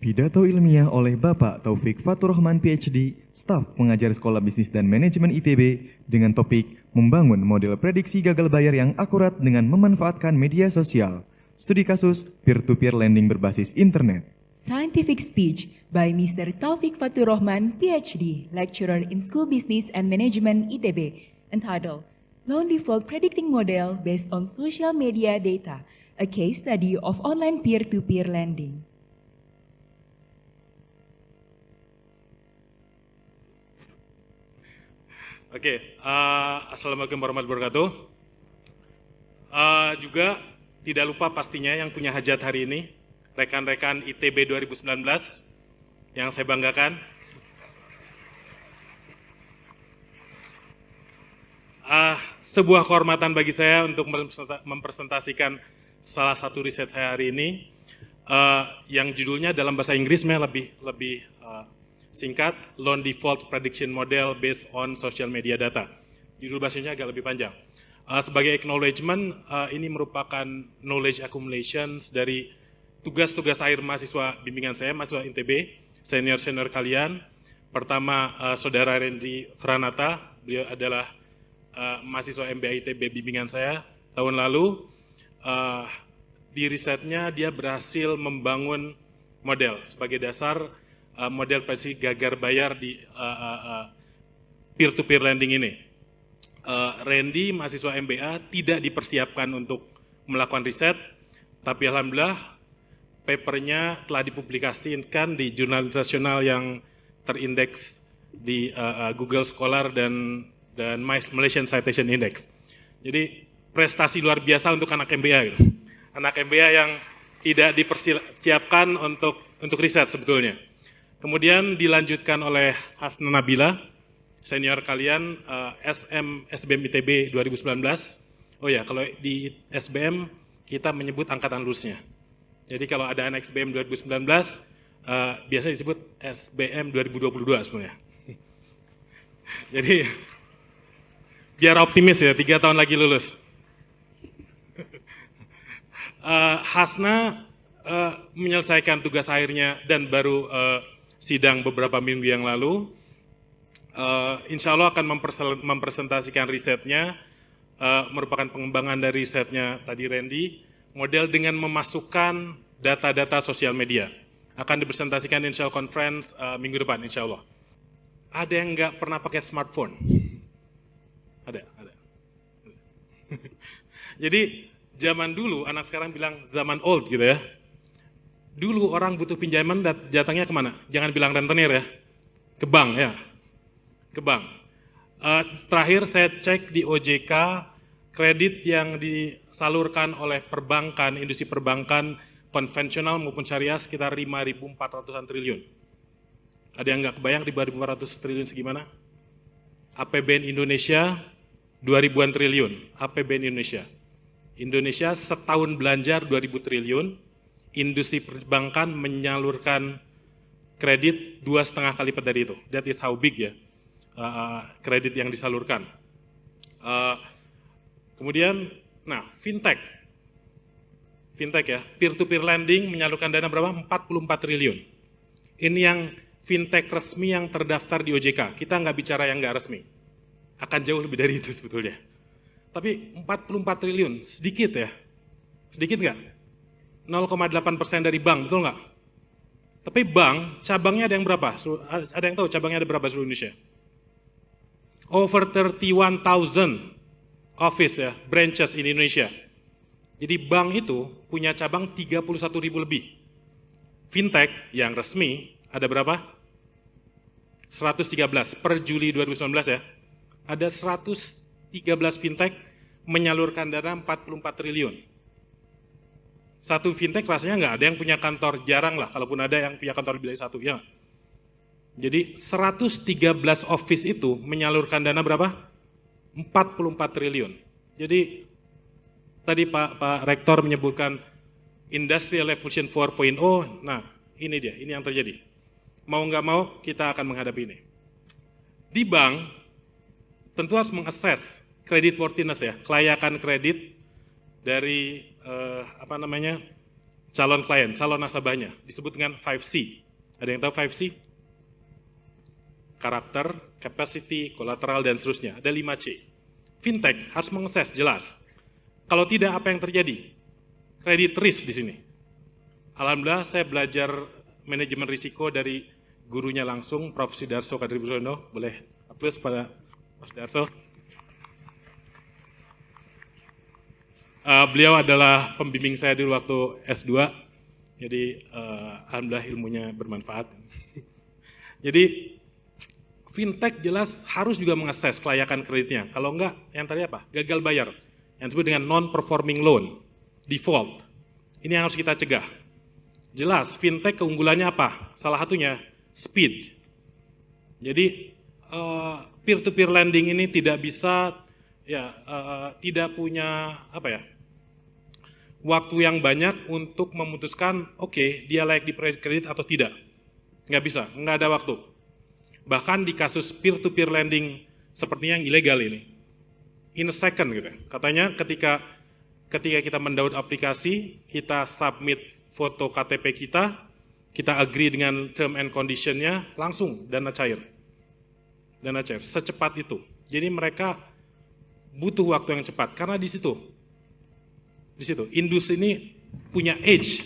Pidato ilmiah oleh Bapak Taufik Faturrahman PhD, staf pengajar Sekolah Bisnis dan Manajemen ITB dengan topik membangun model prediksi gagal bayar yang akurat dengan memanfaatkan media sosial. Studi kasus peer-to-peer lending berbasis internet. Scientific speech by Mr. Taufik Faturrahman, PhD, lecturer in School Business and Management ITB, entitled Loan Default Predicting Model Based on Social Media Data, a Case Study of Online Peer-to-Peer Lending. Assalamualaikum warahmatullahi wabarakatuh. Juga tidak lupa pastinya yang punya hajat hari ini, rekan-rekan ITB 2019 yang saya banggakan. Sebuah kehormatan bagi saya untuk mempresentasikan salah satu riset saya hari ini, yang judulnya dalam bahasa Inggris lebih singkat, Loan Default Prediction Model Based on Social Media Data. Judul bahasanya agak lebih panjang. Sebagai acknowledgement, ini merupakan knowledge accumulations dari tugas-tugas akhir mahasiswa bimbingan saya, mahasiswa ITB, senior-senior kalian. Pertama, Saudara Randy Franata, beliau adalah mahasiswa MBA ITB bimbingan saya tahun lalu. Di risetnya dia berhasil membangun model sebagai dasar model prediksi gagal bayar di peer-to-peer lending ini. Randy, mahasiswa MBA, tidak dipersiapkan untuk melakukan riset, tapi alhamdulillah papernya telah dipublikasikan di jurnal internasional yang terindeks di Google Scholar dan Malaysian Citation Index. Jadi prestasi luar biasa untuk anak MBA, gitu. Anak MBA yang tidak dipersiapkan untuk riset sebetulnya. Kemudian dilanjutkan oleh Hasna Nabila, senior kalian, SBM ITB 2019. Oh ya, kalau di SBM kita menyebut angkatan lulusnya. Jadi kalau ada anak SBM 2019, biasanya disebut SBM 2022 sebenarnya. Jadi biar optimis ya, 3 tahun lagi lulus. Hasna menyelesaikan tugas akhirnya dan baru sidang beberapa minggu yang lalu. Insya Allah akan mempresentasikan risetnya, merupakan pengembangan dari risetnya tadi Randy, model dengan memasukkan data-data sosial media. Akan dipresentasikan di Insya Allah Conference minggu depan, Insya Allah. Ada yang nggak pernah pakai smartphone? Ada. Jadi zaman dulu, anak sekarang bilang zaman old gitu ya. Dulu orang butuh pinjaman, datangnya kemana? Jangan bilang rentenir ya, ke bank ya, ke bank. Terakhir saya cek di OJK, kredit yang disalurkan oleh perbankan, industri perbankan konvensional maupun syariah sekitar 5.400-an triliun. Ada yang nggak kebayang 5.400 triliun segimana? APBN Indonesia 2.000-an triliun, APBN Indonesia. Indonesia setahun belanja 2.000 triliun, industri perbankan menyalurkan kredit 2,5 kali lipat dari itu. That is how big ya kredit yang disalurkan. Kemudian, nah fintech ya, peer-to-peer lending menyalurkan dana berapa? 44 triliun. Ini yang fintech resmi yang terdaftar di OJK. Kita nggak bicara yang nggak resmi. Akan jauh lebih dari itu sebetulnya. Tapi 44 triliun, sedikit ya? Sedikit nggak? 0,8% dari bank, betul nggak? Tapi bank, cabangnya ada yang berapa? Ada yang tahu cabangnya ada berapa seluruh Indonesia? Over 31,000 office ya, branches in Indonesia. Jadi bank itu punya cabang 31.000 lebih. Fintech yang resmi ada berapa? 113 per Juli 2019 ya. Ada 113 fintech menyalurkan dana 44 triliun. Satu fintech rasanya nggak ada yang punya kantor, jarang lah, kalaupun ada yang punya kantor lebih dari satu, ya. Jadi 113 office itu menyalurkan dana berapa? 44 triliun. Jadi tadi Pak Rektor menyebutkan Industrial Revolution 4.0, nah ini dia, ini yang terjadi. Mau nggak mau kita akan menghadapi ini. Di bank tentu harus mengakses creditworthiness ya, kelayakan kredit dari calon klien, calon nasabahnya, disebut dengan 5C. Ada yang tahu 5C? Karakter, capacity, collateral, dan seterusnya. Ada 5C. Fintech harus mengakses jelas. Kalau tidak, apa yang terjadi? Credit risk di sini. Alhamdulillah, saya belajar manajemen risiko dari gurunya langsung, Prof. Sidarso Kadribusono. Boleh aplaus pada Prof. Sidarso. Beliau adalah pembimbing saya dulu waktu S2, jadi alhamdulillah ilmunya bermanfaat. Jadi fintech jelas harus juga mengakses kelayakan kreditnya. Kalau enggak, yang tadi apa? Gagal bayar. Yang disebut dengan non-performing loan, default. Ini yang harus kita cegah. Jelas, fintech keunggulannya apa? Salah satunya, speed. Jadi, peer-to-peer lending ini tidak bisa, tidak punya, waktu yang banyak untuk memutuskan, oke, dia layak di kredit atau tidak. Nggak bisa, nggak ada waktu. Bahkan di kasus peer-to-peer lending seperti yang ilegal ini, in a second gitu. Katanya ketika kita mendownload aplikasi, kita submit foto KTP kita agree dengan term and condition-nya, langsung dana cair. Dana cair, secepat itu. Jadi mereka butuh waktu yang cepat, karena di situ, industri ini punya edge,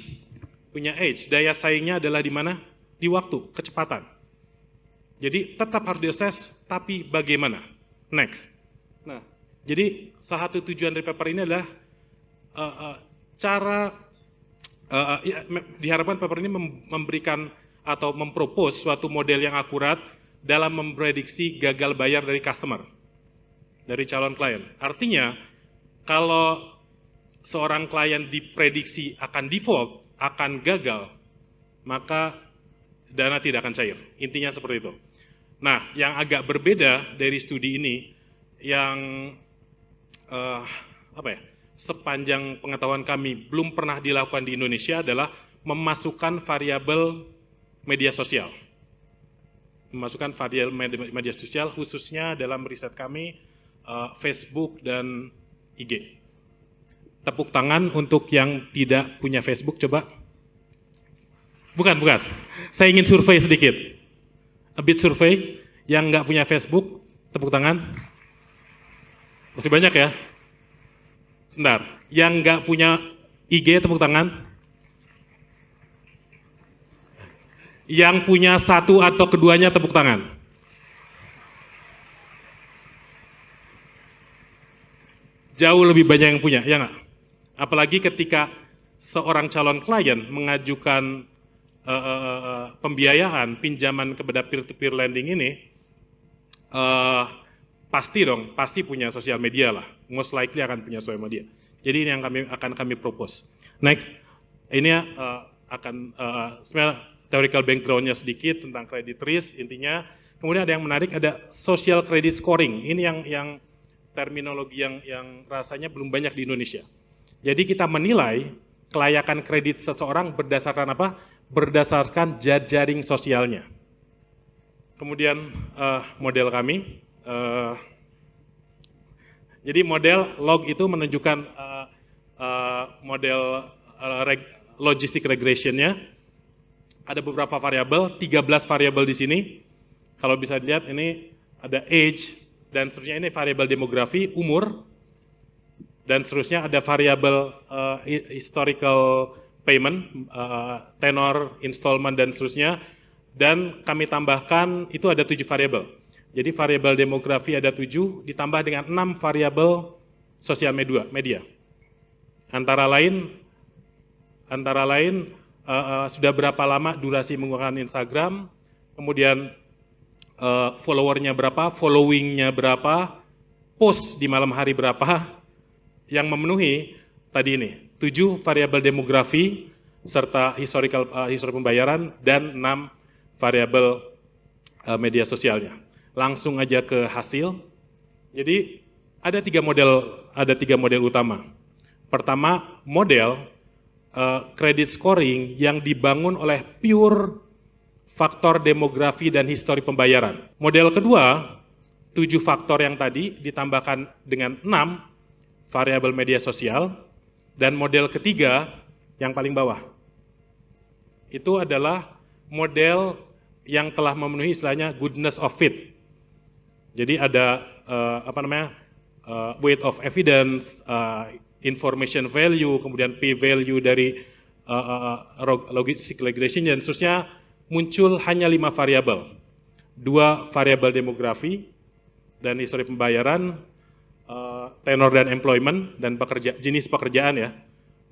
daya saingnya adalah di mana? Di waktu, kecepatan. Jadi tetap harus diakses, tapi bagaimana? Next. Nah, jadi salah satu tujuan dari paper ini adalah diharapkan paper ini memberikan atau mempropose suatu model yang akurat dalam memprediksi gagal bayar dari customer, dari calon klien. Artinya, kalau seorang klien diprediksi akan default, akan gagal, maka dana tidak akan cair. Intinya seperti itu. Nah, yang agak berbeda dari studi ini, yang sepanjang pengetahuan kami belum pernah dilakukan di Indonesia adalah memasukkan variabel media sosial. Memasukkan variabel media sosial khususnya dalam riset kami Facebook dan IG. Tepuk tangan untuk yang tidak punya Facebook, coba. Bukan. Saya ingin survei sedikit. A bit survei, yang nggak punya Facebook, tepuk tangan. Masih banyak ya? Sebentar, yang nggak punya IG, tepuk tangan. Yang punya satu atau keduanya, tepuk tangan. Jauh lebih banyak yang punya, ya nggak? Apalagi ketika seorang calon klien mengajukan pembiayaan, pinjaman kepada peer-to-peer lending ini, pasti punya sosial media lah, most likely akan punya sosial media. Jadi ini yang akan kami propose. Next, ini akan sebenarnya theoretical background-nya sedikit tentang credit risk, intinya. Kemudian ada yang menarik, ada social credit scoring. Ini yang terminologi yang rasanya belum banyak di Indonesia. Jadi kita menilai kelayakan kredit seseorang berdasarkan apa? Berdasarkan jejaring sosialnya. Kemudian model kami, jadi model log itu menunjukkan model logistic regression-nya. Ada beberapa variabel, 13 variabel di sini. Kalau bisa dilihat ini ada age dan seterusnya, ini variabel demografi, umur, dan seterusnya ada variabel historical payment, tenor, installment, dan seterusnya. Dan kami tambahkan, itu ada 7 variabel. Jadi variabel demografi ada 7, ditambah dengan 6 variabel sosial media. Antara lain sudah berapa lama durasi menggunakan Instagram, kemudian followernya berapa, followingnya berapa, post di malam hari berapa, yang memenuhi tadi ini 7 variabel demografi serta histori pembayaran dan 6 variabel media sosialnya. Langsung aja ke hasil. Jadi ada 3 model utama. Pertama, model credit scoring yang dibangun oleh pure faktor demografi dan histori pembayaran. Model kedua, 7 faktor yang tadi ditambahkan dengan 6 variabel media sosial. Dan model ketiga, yang paling bawah, itu adalah model yang telah memenuhi istilahnya goodness of fit. Jadi ada weight of evidence, information value, kemudian p value dari logistic regression dan seterusnya, muncul hanya 5 variabel. 2 variabel demografi dan histori pembayaran, tenor dan employment dan jenis pekerjaan ya,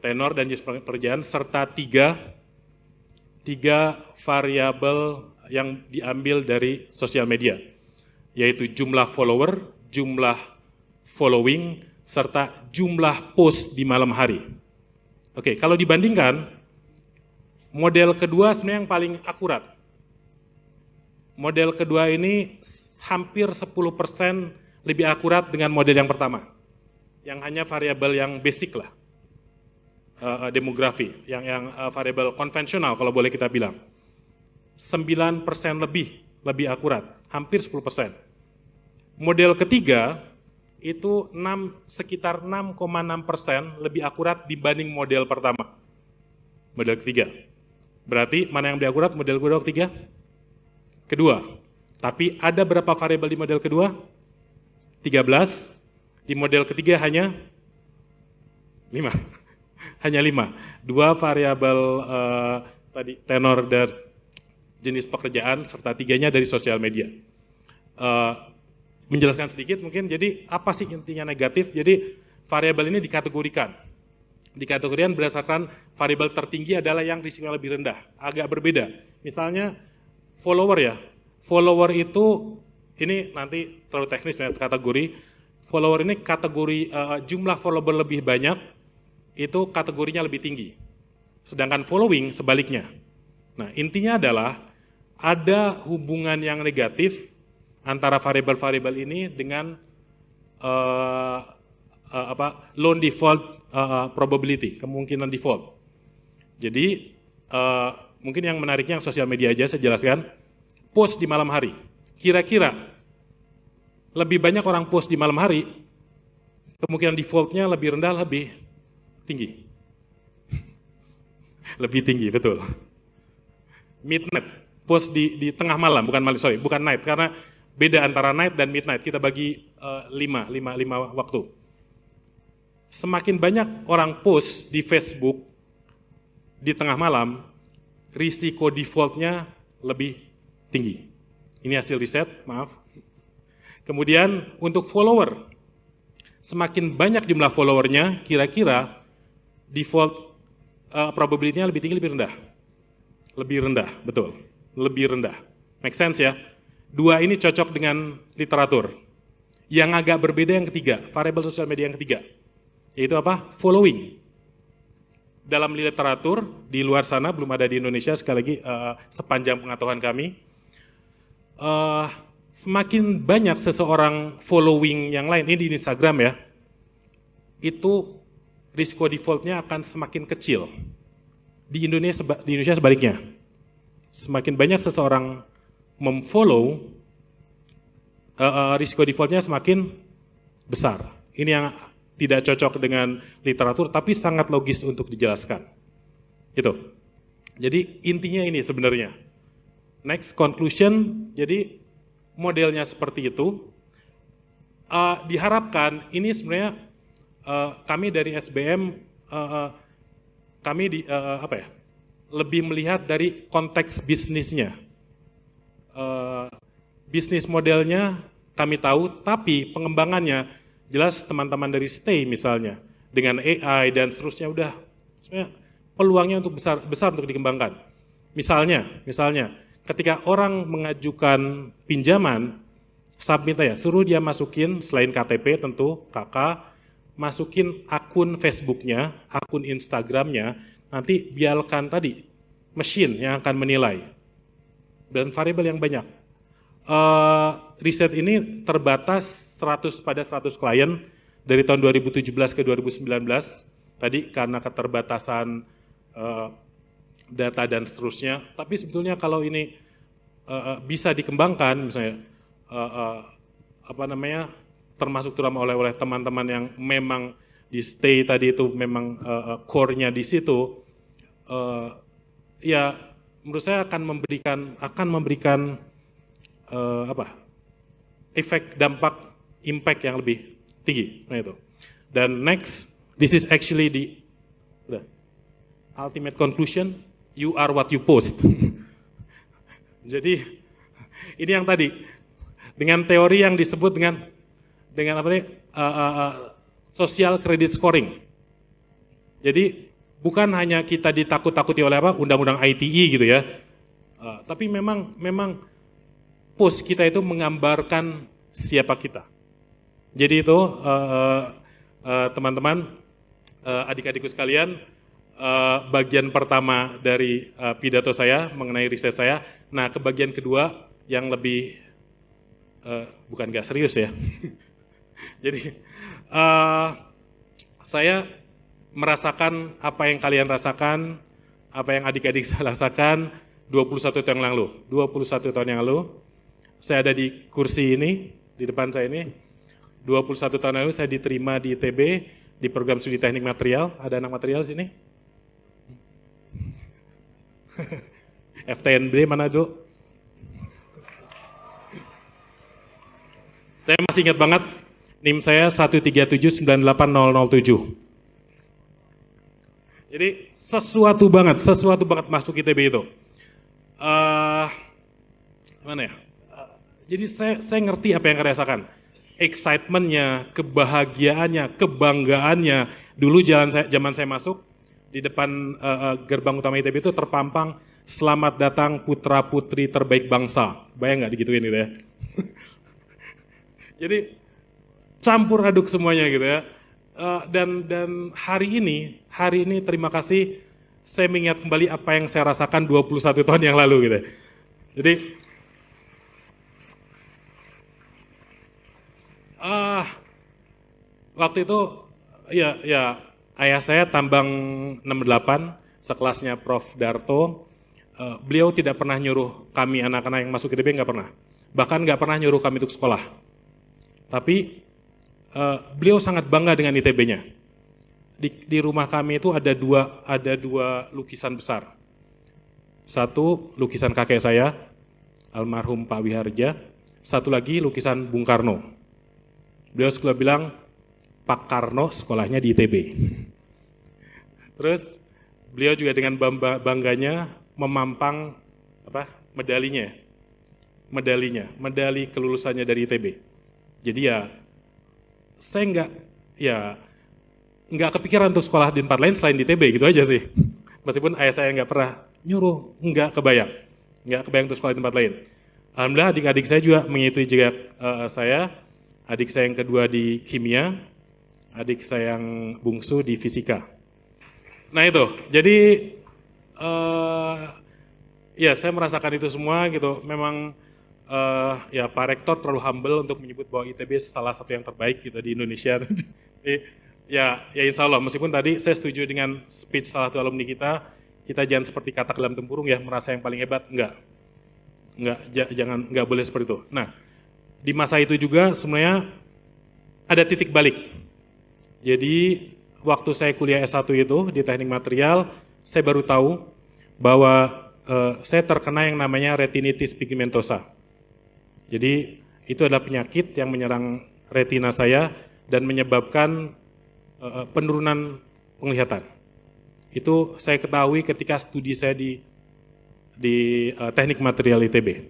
tenor dan jenis pekerjaan, serta 3 variabel yang diambil dari sosial media, yaitu jumlah follower, jumlah following, serta jumlah post di malam hari. Oke, kalau dibandingkan, model kedua sebenarnya yang paling akurat. Model kedua ini hampir 10% lebih akurat dengan model yang pertama, yang hanya variabel yang basic lah, demografi, yang variabel konvensional kalau boleh kita bilang. 9% lebih akurat, hampir 10%. Model ketiga itu sekitar 6,6% lebih akurat dibanding model pertama. Model ketiga. Berarti mana yang lebih akurat, model kedua atau ketiga? Kedua. Tapi ada berapa variabel di model kedua? 13. Di model ketiga hanya 5. Hanya 5. 2 variabel tadi tenor dan jenis pekerjaan, serta 3-nya dari sosial media. Menjelaskan sedikit mungkin, jadi apa sih intinya negatif? Jadi variabel ini dikategorikan. Dikategorikan berdasarkan variabel tertinggi adalah yang risikonya lebih rendah, agak berbeda. Misalnya follower ya, follower itu, ini nanti terlalu teknis ya kategori. Follower ini kategori jumlah follower lebih banyak, itu kategorinya lebih tinggi. Sedangkan following sebaliknya. Nah, intinya adalah ada hubungan yang negatif antara variabel-variabel ini dengan loan default probability, kemungkinan default. Jadi mungkin yang menariknya yang sosial media aja saya jelaskan. Post di malam hari, kira-kira lebih banyak orang post di malam hari, kemungkinan defaultnya lebih rendah, lebih tinggi. Lebih tinggi, betul. Midnight, post di tengah malam, bukan night, karena beda antara night dan midnight, kita bagi 5 waktu. Semakin banyak orang post di Facebook di tengah malam, risiko defaultnya lebih tinggi. Ini hasil riset, maaf. Kemudian untuk follower, semakin banyak jumlah followernya, kira-kira default probability-nya lebih tinggi, lebih rendah? Lebih rendah, betul. Lebih rendah. Make sense ya? 2 ini cocok dengan literatur. Yang agak berbeda yang ketiga, variabel sosial media yang ketiga. Yaitu apa? Following. Dalam literatur, di luar sana, belum ada di Indonesia, sekali lagi sepanjang pengetahuan kami, semakin banyak seseorang following yang lain, ini di Instagram ya, itu risiko defaultnya akan semakin kecil. Di Indonesia sebaliknya. Semakin banyak seseorang memfollow, risiko defaultnya semakin besar. Ini yang tidak cocok dengan literatur, tapi sangat logis untuk dijelaskan. Itu. Jadi intinya ini sebenarnya. Next conclusion, jadi modelnya seperti itu. Diharapkan ini sebenarnya kami dari SBM kami lebih melihat dari konteks bisnisnya. Bisnis modelnya kami tahu, tapi pengembangannya jelas teman-teman dari Stay misalnya dengan AI dan seterusnya udah sebenarnya peluangnya untuk besar untuk dikembangkan. Misalnya ketika orang mengajukan pinjaman, submit ya, suruh dia masukin selain KTP tentu KK, masukin akun Facebooknya, akun Instagramnya, nanti biarkan tadi mesin yang akan menilai dan variabel yang banyak. Riset ini terbatas 100 klien dari tahun 2017 ke 2019 tadi karena keterbatasan data dan seterusnya. Tapi sebetulnya kalau ini bisa dikembangkan, misalnya termasuk terutama oleh teman-teman yang memang di Stay tadi itu memang core-nya di situ, ya menurut saya akan memberikan efek, dampak, impact yang lebih tinggi. Nah itu. Dan next, this is actually the ultimate conclusion, you are what you post. Jadi ini yang tadi dengan teori yang disebut dengan apa nih, social credit scoring. Jadi bukan hanya kita ditakut-takuti oleh undang-undang ITE gitu ya, tapi memang post kita itu menggambarkan siapa kita. Jadi itu teman-teman, adik-adikku sekalian, bagian pertama dari pidato saya mengenai riset saya. Nah, ke bagian kedua yang lebih bukan gak serius ya. Jadi saya merasakan apa yang kalian rasakan, apa yang adik-adik saya rasakan 21 tahun yang lalu. 21 tahun yang lalu, saya ada di kursi ini, di depan saya ini. 21 tahun lalu saya diterima di ITB, di program studi teknik material. Ada anak material sini? FTNB mana tuh? Saya masih ingat banget, NIM saya 137980007. Jadi sesuatu banget masuk ITB itu. Gimana ya? Jadi saya ngerti apa yang kalian rasakan. Excitement-nya, kebahagiaannya, kebanggaannya. Dulu zaman saya masuk, di depan gerbang utama ITB itu terpampang, "Selamat datang putra-putri terbaik bangsa." Bayang nggak digituin gitu ya? Jadi campur aduk semuanya gitu ya. Dan hari ini terima kasih, saya mengingat kembali apa yang saya rasakan 21 tahun yang lalu gitu. Jadi waktu itu ya ayah saya tambang 68, sekelasnya Prof. Darto. Beliau tidak pernah nyuruh kami anak-anak yang masuk ITB, nggak pernah. Bahkan nggak pernah nyuruh kami untuk sekolah. Tapi beliau sangat bangga dengan ITB-nya. Di rumah kami itu ada dua lukisan besar. Satu lukisan kakek saya, almarhum Pak Wiharja. Satu lagi lukisan Bung Karno. Beliau suka bilang, Pak Karno sekolahnya di ITB. Terus beliau juga dengan bangganya memampang medali kelulusannya dari ITB. Jadi ya saya nggak kepikiran untuk sekolah di tempat lain selain di ITB gitu aja sih. Meskipun ayah saya nggak pernah nyuruh, nggak kebayang untuk sekolah di tempat lain. Alhamdulillah adik-adik saya juga mengikuti jejak saya. Adik saya yang kedua di kimia, adik saya yang bungsu di fisika. Nah itu, jadi ya saya merasakan itu semua gitu. Memang ya Pak Rektor terlalu humble untuk menyebut bahwa ITB salah satu yang terbaik gitu di Indonesia. ya insya Allah, meskipun tadi saya setuju dengan speech salah satu alumni kita jangan seperti katak dalam tempurung ya, merasa yang paling hebat, nggak boleh seperti itu. Nah, di masa itu juga sebenarnya ada titik balik. Jadi waktu saya kuliah S1 itu di teknik material, saya baru tahu bahwa saya terkena yang namanya retinitis pigmentosa. Jadi itu adalah penyakit yang menyerang retina saya dan menyebabkan penurunan penglihatan. Itu saya ketahui ketika studi saya di teknik material ITB.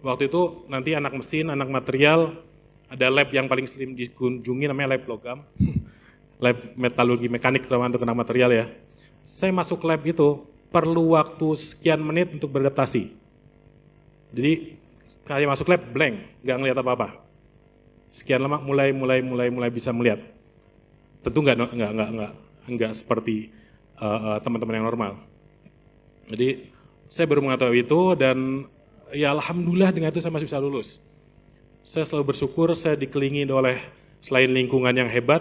Waktu itu nanti anak mesin, anak material, ada lab yang paling sering dikunjungi namanya lab logam, lab metalurgi mekanik terutama untuk anak material ya. Saya masuk lab itu perlu waktu sekian menit untuk beradaptasi. Jadi kayak masuk lab blank, nggak ngelihat apa-apa. Sekian lama mulai bisa melihat. Tentu nggak seperti teman-teman yang normal. Jadi saya baru mengetahui itu dan ya alhamdulillah dengan itu saya masih bisa lulus. Saya selalu bersyukur saya dikelilingi oleh selain lingkungan yang hebat,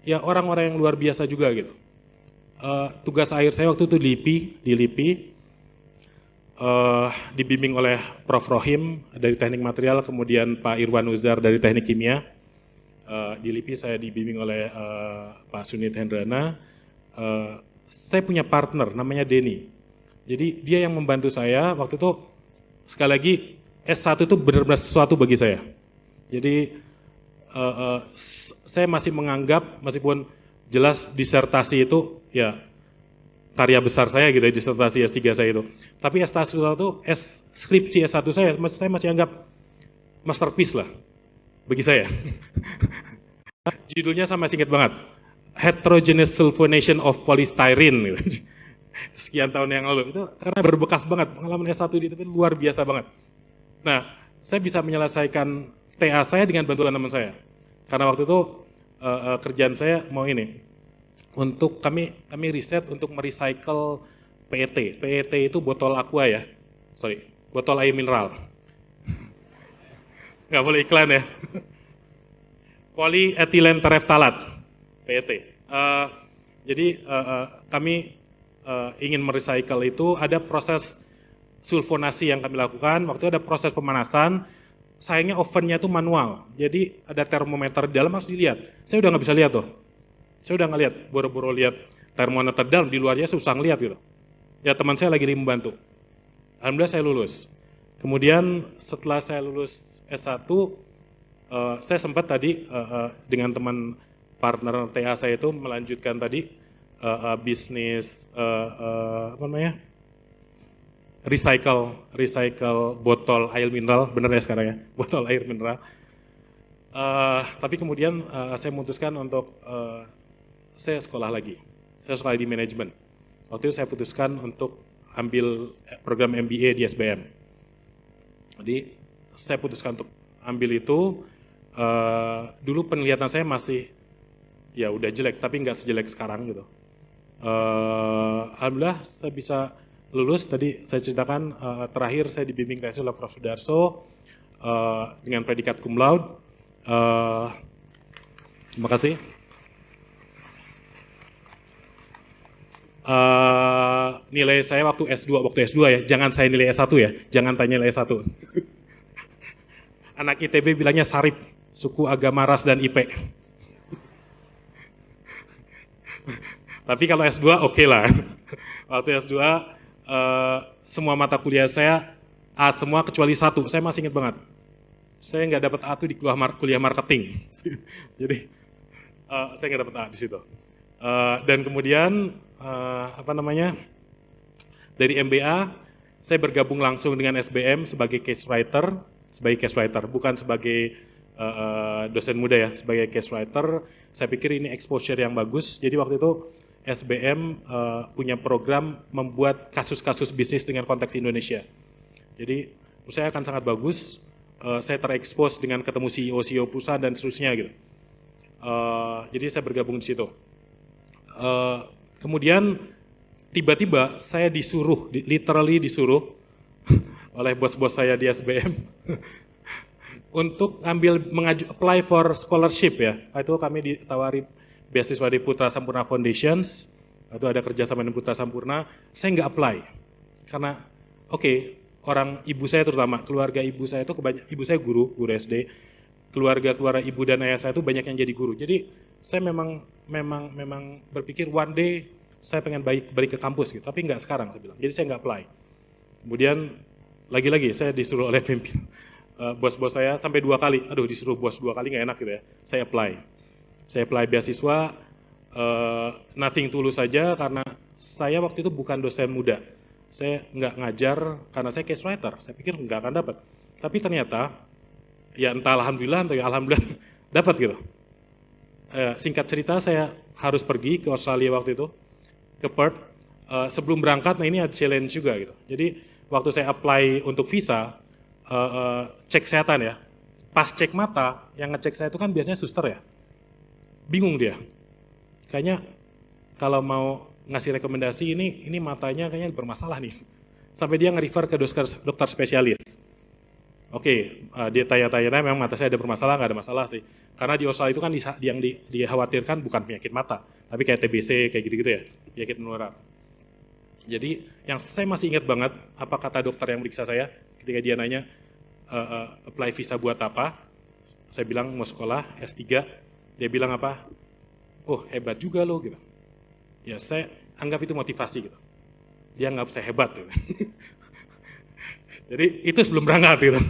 ya orang-orang yang luar biasa juga gitu. Tugas akhir saya waktu itu di LIPI, dibimbing oleh Prof. Rohim dari teknik material, kemudian Pak Irwan Uzar dari teknik kimia. Di LIPI saya dibimbing oleh Pak Sunit Hendrana. saya punya partner namanya Denny. Jadi dia yang membantu saya waktu itu, sekali lagi S1 itu benar-benar sesuatu bagi saya. Jadi saya masih menganggap, meskipun jelas disertasi itu ya karya besar saya gitu ya, disertasi S3 saya itu. Tapi S1 itu, skripsi S1 saya masih anggap masterpiece lah bagi saya. Judulnya saya masih ingat banget, Heterogeneous Sulfonation of Polystyrene gitu. Sekian tahun yang lalu, itu karena berbekas banget, pengalaman S1 di ITB luar biasa banget. Nah, saya bisa menyelesaikan TA saya dengan bantuan teman saya. Karena waktu itu kerjaan saya mau ini, untuk kami riset untuk merecycle PET. PET itu botol aqua ya, botol air mineral. Nggak boleh iklan ya. Polyethylene terephthalate, PET. Jadi kami ingin merecycle itu, ada proses sulfonasi yang kami lakukan, waktu itu ada proses pemanasan, sayangnya ovennya itu manual, jadi ada termometer di dalam, harus dilihat. Saya udah nggak bisa lihat tuh, saya udah nggak lihat, boro-boro lihat termometer dalam, di luarnya susah ngeliat gitu. Ya teman saya lagi membantu. Alhamdulillah saya lulus. Kemudian setelah saya lulus S1, saya sempat tadi dengan teman partner TA saya itu melanjutkan tadi bisnis apa namanya, recycle botol air mineral, bener ya sekarang ya, botol air mineral. Tapi kemudian saya memutuskan untuk saya sekolah lagi, saya sekolah di manajemen. Waktu itu saya putuskan untuk ambil program MBA di SBM. Jadi saya putuskan untuk ambil itu. Dulu penglihatan saya masih ya udah jelek, tapi nggak sejelek sekarang gitu. Alhamdulillah saya bisa lulus. Tadi saya ceritakan terakhir saya dibimbing tesis oleh Prof. Sudarso dengan predikat cum laude. Terima kasih. Nilai saya waktu S2 ya, jangan saya nilai S1 ya, jangan tanya nilai S1. Anak ITB bilangnya sarip, suku, agama, ras, dan IP. Tapi kalau S2 oke lah. Waktu S2 semua mata kuliah saya A semua kecuali satu, saya masih ingat banget. Saya nggak dapat A itu di kuliah marketing. Jadi saya nggak dapat A di situ. Dan kemudian apa namanya, dari MBA saya bergabung langsung dengan SBM sebagai case writer, bukan sebagai dosen muda ya, sebagai case writer. Saya pikir ini exposure yang bagus. Jadi waktu itu SBM punya program membuat kasus-kasus bisnis dengan konteks Indonesia. Jadi menurut saya akan sangat bagus. Saya terekspos dengan ketemu CEO perusahaan dan seterusnya gitu. Jadi saya bergabung di situ. Kemudian tiba-tiba saya disuruh, literally disuruh oleh bos-bos saya di SBM untuk apply for scholarship ya. Itu kami ditawari beasiswa di Putra Sampurna Foundations, itu ada kerjasama dengan Putra Sampurna. Saya nggak apply karena orang ibu saya terutama, keluarga ibu saya itu ibu saya guru SD, keluarga ibu dan ayah saya itu banyak yang jadi guru. Jadi saya memang berpikir one day saya pengen balik ke kampus gitu, tapi nggak sekarang saya bilang. Jadi saya nggak apply. Kemudian lagi-lagi saya disuruh oleh pemimpin bos-bos saya sampai 2 kali. Aduh, disuruh bos 2 kali nggak enak gitu ya. Saya apply beasiswa, nothing tulus saja karena saya waktu itu bukan dosen muda. Saya nggak ngajar karena saya case writer. Saya pikir nggak akan dapat. Tapi ternyata ya entah alhamdulillah atau ya alhamdulillah dapat gitu. Singkat cerita saya harus pergi ke Australia waktu itu, ke Perth. Sebelum berangkat, nah ini ada challenge juga gitu. Jadi waktu saya apply untuk visa, cek kesehatan ya, pas cek mata, yang ngecek saya itu kan biasanya suster ya. Bingung dia, kayaknya kalau mau ngasih rekomendasi ini matanya kayaknya bermasalah nih. Sampai dia nge-refer ke dokter spesialis. Dia tanya-tanya, memang mata saya ada bermasalah, nggak ada masalah sih. Karena di Australia itu kan yang dikhawatirkan bukan penyakit mata, tapi kayak TBC, kayak gitu-gitu ya, penyakit menular. Jadi yang saya masih ingat banget, apa kata dokter yang meriksa saya, ketika dia nanya, apply visa buat apa? Saya bilang mau sekolah S3, dia bilang apa? Oh hebat juga lo gitu. Ya saya anggap itu motivasi gitu. Dia anggap saya hebat gitu. Jadi itu sebelum berangkat gitu.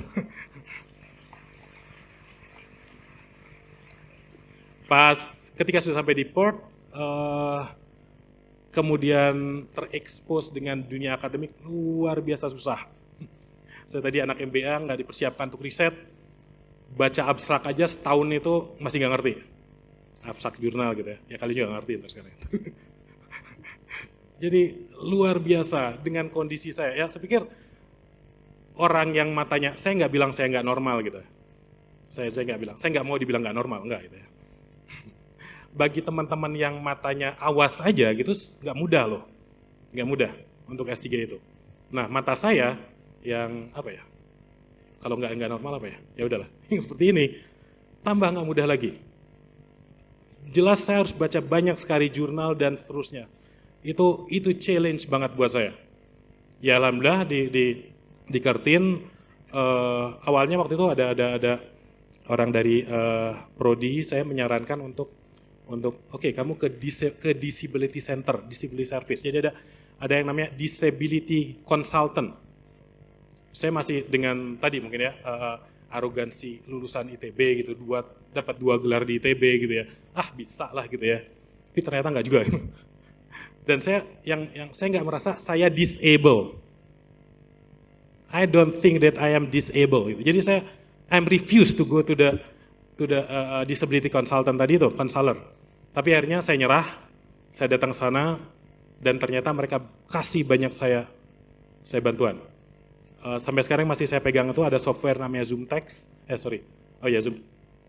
Pas ketika sudah sampai di port, kemudian terekspos dengan dunia akademik luar biasa susah. Saya tadi anak MBA nggak dipersiapkan untuk riset, baca abstrak aja setahun itu masih nggak ngerti. Abstrak jurnal gitu ya, ya kalian juga nggak ngerti ntar sekarang. Jadi luar biasa dengan kondisi saya. Ya saya pikir orang yang matanya, saya nggak bilang saya nggak normal gitu. Saya nggak bilang, saya nggak mau dibilang nggak normal, nggak gitu ya. Bagi teman-teman yang matanya awas aja gitu, nggak mudah loh, nggak mudah untuk S3 itu. Nah mata saya yang apa ya? Kalau nggak normal apa ya? Ya udahlah, yang seperti ini tambah nggak mudah lagi. Jelas saya harus baca banyak sekali jurnal dan seterusnya. Itu challenge banget buat saya. Ya alhamdulillah di Kertin awalnya waktu itu ada orang dari prodi saya menyarankan untuk oke, kamu ke disability center, disability service. Jadi ada yang namanya disability consultant. Saya masih dengan tadi mungkin ya arogansi lulusan ITB gitu, dapat 2 gelar di ITB gitu ya. Ah, bisa lah gitu ya. Tapi ternyata enggak juga. Dan saya yang saya nggak merasa saya disable. I don't think that I am disabled gitu. Jadi I'm refused to go to the disability consultant tadi itu, counselor. Tapi akhirnya saya nyerah, saya datang sana, dan ternyata mereka kasih banyak saya bantuan. Sampai sekarang masih saya pegang itu ada software namanya ZoomText,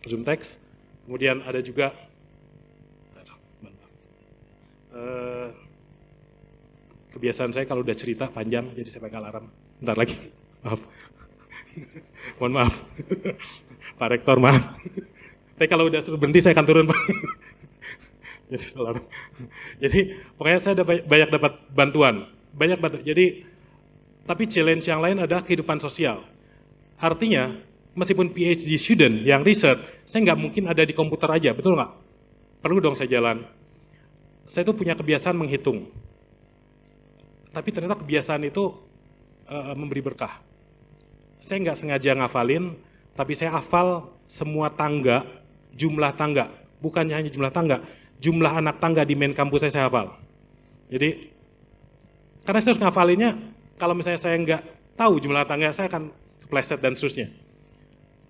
ZoomText. Kemudian ada juga, kebiasaan saya kalau udah cerita panjang, jadi saya pakai alarm. Bentar lagi, maaf. Mohon maaf. Pak Rektor, maaf. Tapi kalau udah suruh berhenti, saya akan turun, Pak. Jadi pokoknya saya banyak dapat bantuan. Jadi, tapi challenge yang lain adalah kehidupan sosial. Artinya, meskipun PhD student yang research, saya nggak mungkin ada di komputer aja, betul nggak? Perlu dong saya jalan. Saya tuh punya kebiasaan menghitung. Tapi ternyata kebiasaan itu memberi berkah. Saya nggak sengaja ngafalin, tapi saya hafal semua tangga, jumlah tangga. Bukannya hanya jumlah tangga, jumlah anak tangga di main kampus saya hafal. Jadi, karena saya harus ngafalinnya, kalau misalnya saya nggak tahu jumlah tangga, saya akan kepleset dan seterusnya.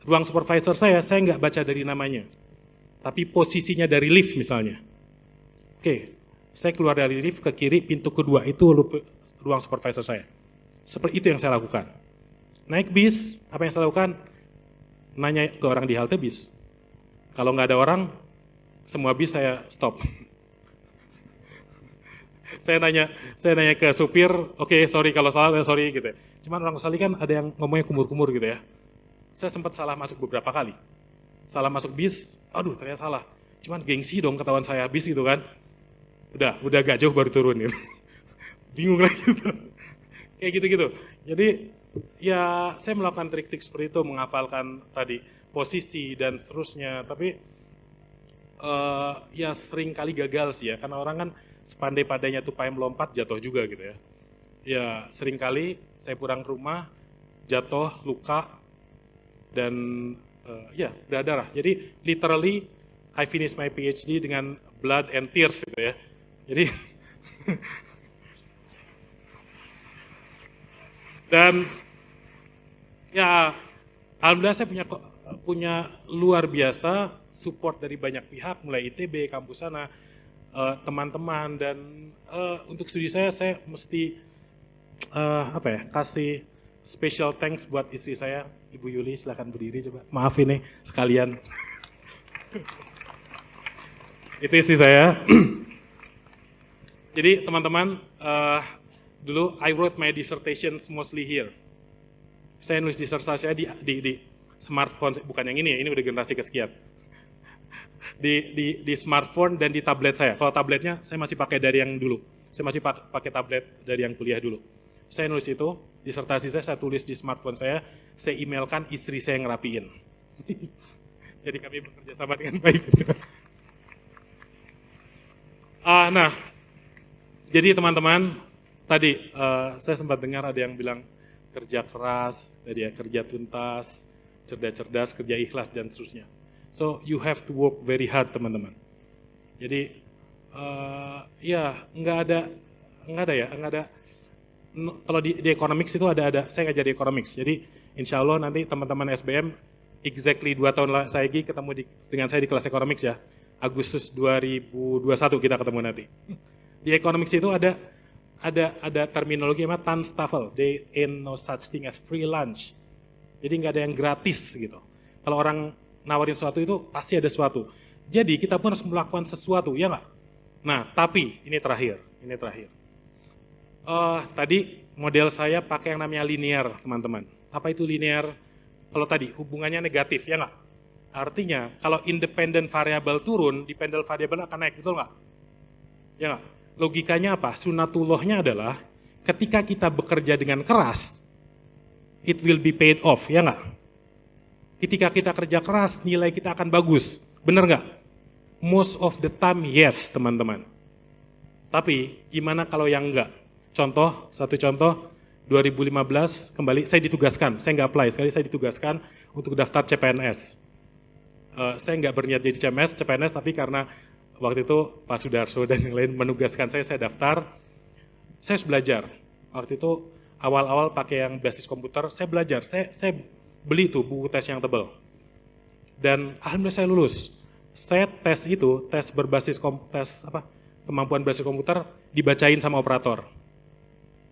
Ruang supervisor saya nggak baca dari namanya, tapi posisinya dari lift misalnya. Oke, saya keluar dari lift ke kiri, pintu kedua, itu ruang supervisor saya. Seperti itu yang saya lakukan. Naik bis, apa yang saya lakukan? Nanya ke orang di halte bis. Kalau nggak ada orang, semua bis saya stop. Saya nanya ke supir, oke, sorry kalau salah, sorry gitu ya. Cuman orang Australia kan ada yang ngomongnya kumur-kumur gitu ya. Saya sempat salah masuk beberapa kali. Salah masuk bis, aduh ternyata salah. Cuman gengsi dong ketahuan saya bis gitu kan. Udah gak jauh baru turun gitu. Bingung lagi gitu. Kayak gitu-gitu. Jadi ya saya melakukan trik-trik seperti itu, menghafalkan tadi posisi dan seterusnya. Tapi ya sering kali gagal sih ya, karena orang kan sepandai-pandainya tupai melompat jatuh juga gitu ya. Ya sering kali saya pulang ke rumah, jatuh, luka, dan ya berdarah. Jadi literally I finish my PhD dengan blood and tears gitu ya. Jadi dan ya alhamdulillah saya punya luar biasa support dari banyak pihak, mulai ITB, kampus sana, teman-teman, dan untuk studi saya mesti kasih special thanks buat istri saya, Ibu Yuli, silakan berdiri coba. Maaf ini sekalian. Itu istri saya. Jadi teman-teman, dulu I wrote my dissertation mostly here. Saya nulis disertasi saya di smartphone, bukan yang ini ya, ini udah generasi kesekian. Di smartphone dan di tablet saya. Kalau tabletnya saya masih pakai dari yang dulu. Saya masih pakai tablet dari yang kuliah dulu. Saya nulis itu, disertasi saya tulis di smartphone saya emailkan istri saya ngerapiin. Jadi kami bekerja sama dengan baik. Nah, Jadi teman-teman, tadi saya sempat dengar ada yang bilang kerja keras, tadi ya, kerja tuntas, cerdas-cerdas, kerja ikhlas dan seterusnya. So you have to work very hard teman-teman. Jadi ya nggak ada. Kalau di economics itu ada. Saya ngajar di economics. Jadi insya Allah nanti teman-teman SBM exactly 2 tahun lagi ketemu dengan saya di kelas economics ya. Agustus 2021 kita ketemu nanti. Di economics itu ada terminologi namanya Tanstafel. There ain't no such thing as free lunch. Jadi nggak ada yang gratis gitu. Kalau orang nawarin sesuatu itu pasti ada sesuatu. Jadi kita pun harus melakukan sesuatu, ya nggak? Nah, tapi ini terakhir. Tadi model saya pakai yang namanya linear, teman-teman. Apa itu linear? Kalau tadi hubungannya negatif, ya nggak? Artinya kalau independent variable turun, dependent variable akan naik, betul nggak? Ya nggak? Logikanya apa? Sunatullahnya adalah ketika kita bekerja dengan keras, it will be paid off, ya nggak? Ketika kita kerja keras, nilai kita akan bagus, benar nggak? Most of the time, yes, teman-teman. Tapi gimana kalau yang enggak? Satu contoh, 2015 kembali saya ditugaskan, saya nggak apply, sekali saya ditugaskan untuk daftar CPNS. Saya nggak berniat jadi CPNS, tapi karena waktu itu Pak Sudarso dan yang lain menugaskan saya daftar, saya harus belajar. Waktu itu awal-awal pakai yang basis komputer, saya belajar, saya beli tuh buku tes yang tebal. Dan alhamdulillah saya lulus. Saya tes berbasis kemampuan berbasis komputer dibacain sama operator.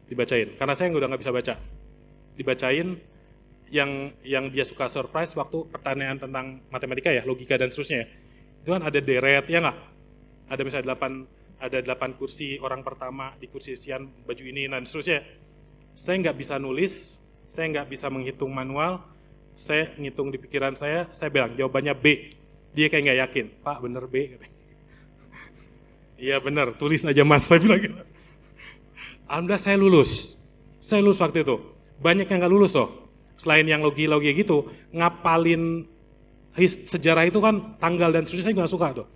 Dibacain, karena saya udah nggak bisa baca. Dibacain yang dia suka surprise waktu pertanyaan tentang matematika ya, logika dan seterusnya ya. Itu kan ada deret, ya nggak? Ada misalnya 8 kursi, orang pertama di kursi sekian, baju ini, dan seterusnya. Saya nggak bisa nulis, saya nggak bisa menghitung manual, saya ngitung di pikiran saya bilang jawabannya B. Dia kayak nggak yakin, Pak bener B? Iya bener, tulis aja mas, saya bilang gitu. Alhamdulillah saya lulus waktu itu. Banyak yang nggak lulus loh. Selain yang logi-logi gitu, ngapalin sejarah itu kan tanggal dan seterusnya saya nggak suka tuh.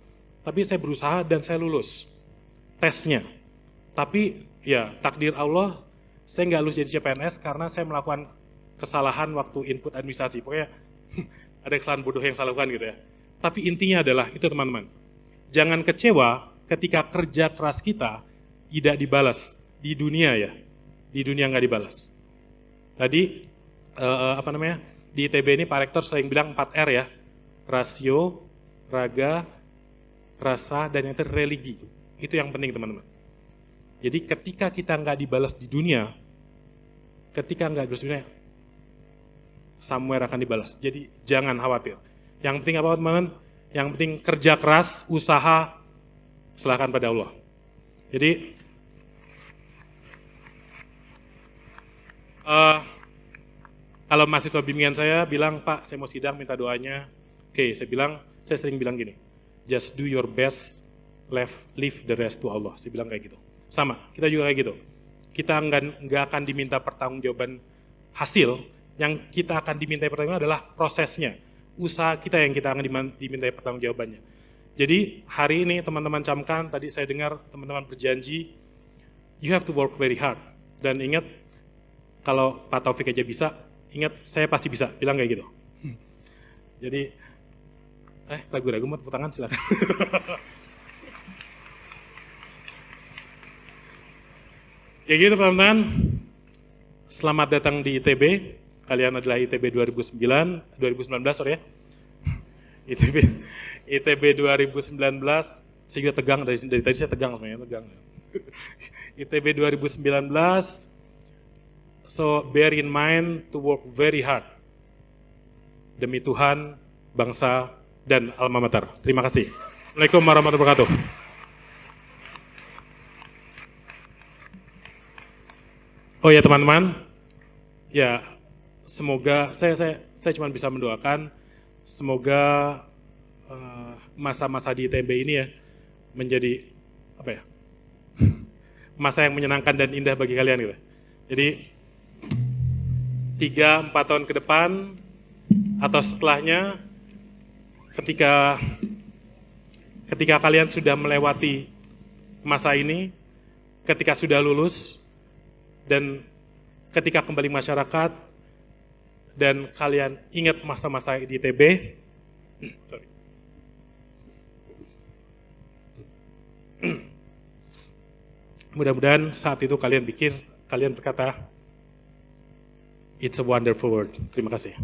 Tapi saya berusaha dan saya lulus tesnya. Tapi ya takdir Allah, saya nggak lulus jadi CPNS karena saya melakukan kesalahan waktu input administrasi. Pokoknya ada kesalahan bodoh yang saya lakukan gitu ya. Tapi intinya adalah itu teman-teman. Jangan kecewa ketika kerja keras kita tidak dibalas. Di dunia ya, di dunia nggak dibalas. Tadi di ITB ini Pak Rektor sering bilang 4R ya, rasio, raga, rasa, dan yang terakhir religi. Itu yang penting teman-teman. Jadi ketika kita nggak dibalas di dunia, ketika nggak dibalas di dunia, somewhere akan dibalas. Jadi jangan khawatir. Yang penting apa teman-teman? Yang penting kerja keras, usaha, serahkan pada Allah. Jadi kalau mahasiswa bimbingan saya bilang, Pak, saya mau sidang, minta doanya. Oke, saya sering bilang gini, just do your best, leave the rest to Allah. Saya bilang kayak gitu. Sama, kita juga kayak gitu. Kita nggak akan diminta pertanggungjawaban hasil, yang kita akan diminta pertanggungjawaban adalah prosesnya. Usaha kita yang kita akan diminta pertanggungjawabannya. Jadi hari ini teman-teman camkan, tadi saya dengar teman-teman berjanji, you have to work very hard. Dan ingat, kalau Pak Taufik aja bisa, ingat saya pasti bisa, bilang kayak gitu. Jadi, ragu-ragu mau tepuk tangan silakan. Ya gitu teman-teman, selamat datang di ITB, kalian adalah ITB 2019 sorry ya. ITB 2019, saya juga tegang, dari tadi saya tegang sebenarnya, tegang. ITB 2019, so bear in mind to work very hard demi Tuhan, bangsa, dan alma mater. Terima kasih. Assalamualaikum warahmatullahi wabarakatuh. Oh ya teman-teman, ya semoga saya cuma bisa mendoakan semoga masa-masa di ITB ini ya menjadi masa yang menyenangkan dan indah bagi kalian gitu. Jadi 3-4 tahun ke depan atau setelahnya ketika kalian sudah melewati masa ini, ketika sudah lulus dan ketika kembali masyarakat dan kalian ingat masa-masa di ITB, mudah-mudahan saat itu kalian berkata, it's a wonderful world. Terima kasih.